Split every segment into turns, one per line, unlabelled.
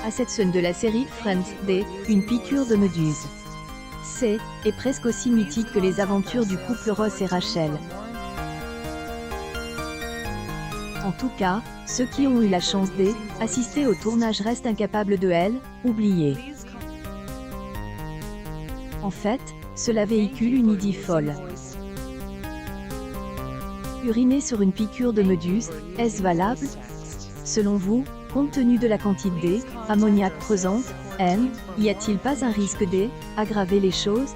À cette scène de la série Friends D, une piqûre de méduse. C est presque aussi mythique que les aventures du couple Ross et Rachel. En tout cas, ceux qui ont eu la chance d'assister au tournage restent incapables de oublier. En fait, cela véhicule une idée folle. Uriner sur une piqûre de méduse, est-ce valable? Selon vous, compte tenu de la quantité d'ammoniac présente, y a-t-il pas un risque d'aggraver les choses?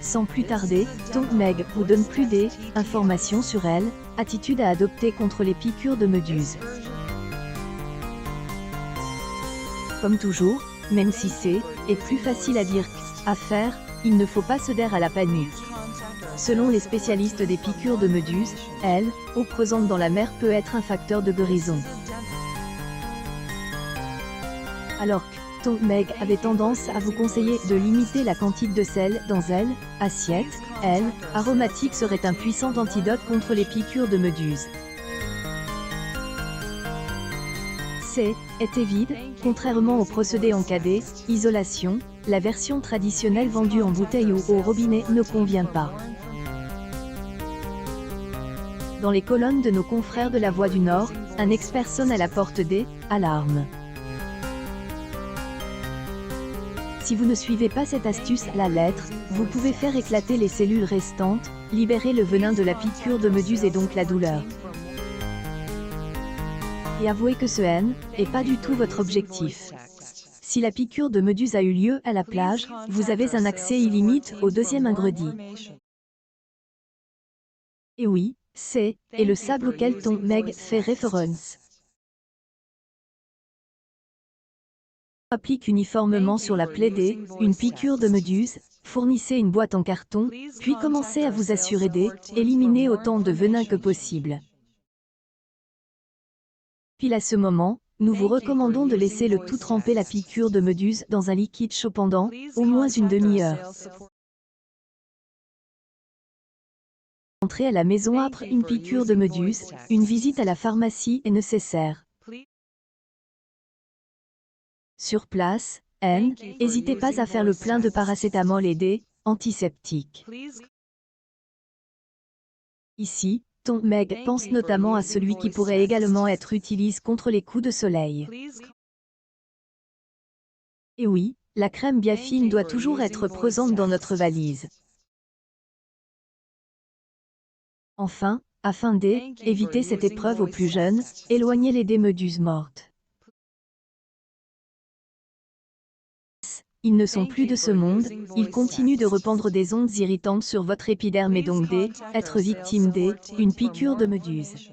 Sans plus tarder, Tom Meg vous donne plus d'informations sur attitude à adopter contre les piqûres de méduse. Comme toujours, même si est plus facile à dire qu'à faire, il ne faut pas céder à la panique. Selon les spécialistes des piqûres de méduse, eau présente dans la mer peut être un facteur de guérison. Alors que Tom Meg avait tendance à vous conseiller de limiter la quantité de sel dans assiette, aromatique serait un puissant antidote contre les piqûres de méduse. Est vide, contrairement au procédé en cas d'isolation, la version traditionnelle vendue en bouteille ou au robinet ne convient pas. Dans les colonnes de nos confrères de la Voix du Nord, un expert sonne à la porte des alarmes. Si vous ne suivez pas cette astuce à la lettre, vous pouvez faire éclater les cellules restantes, libérer le venin de la piqûre de méduse et donc la douleur. Et avouez que ce n'est pas du tout votre objectif. Si la piqûre de méduse a eu lieu à la plage, vous avez un accès illimité au deuxième ingrédient. Et oui, c'est le sable auquel Tom Meg fait référence. Applique uniformément sur la plaie une piqûre de méduse, fournissez une boîte en carton, puis commencez à vous assurer d'éliminer autant de venin que possible. Puis à ce moment, nous vous recommandons de laisser le tout tremper la piqûre de méduse dans un liquide chaud pendant au moins une demi-heure. Entrez à la maison après une piqûre de méduse, une visite à la pharmacie est nécessaire. Sur place, n'hésitez pas à faire le plein de paracétamol et d'antiseptiques. Ici, Tom Meg pense notamment à celui qui pourrait également être utilisé contre les coups de soleil. Et oui, la crème Biafine doit toujours être présente dans notre valise. Enfin, afin d'éviter cette épreuve aux plus jeunes, éloignez-les des méduses mortes. Ils ne sont plus de ce monde, ils continuent de répandre des ondes irritantes sur votre épiderme et donc être victime d'une piqûre de méduse.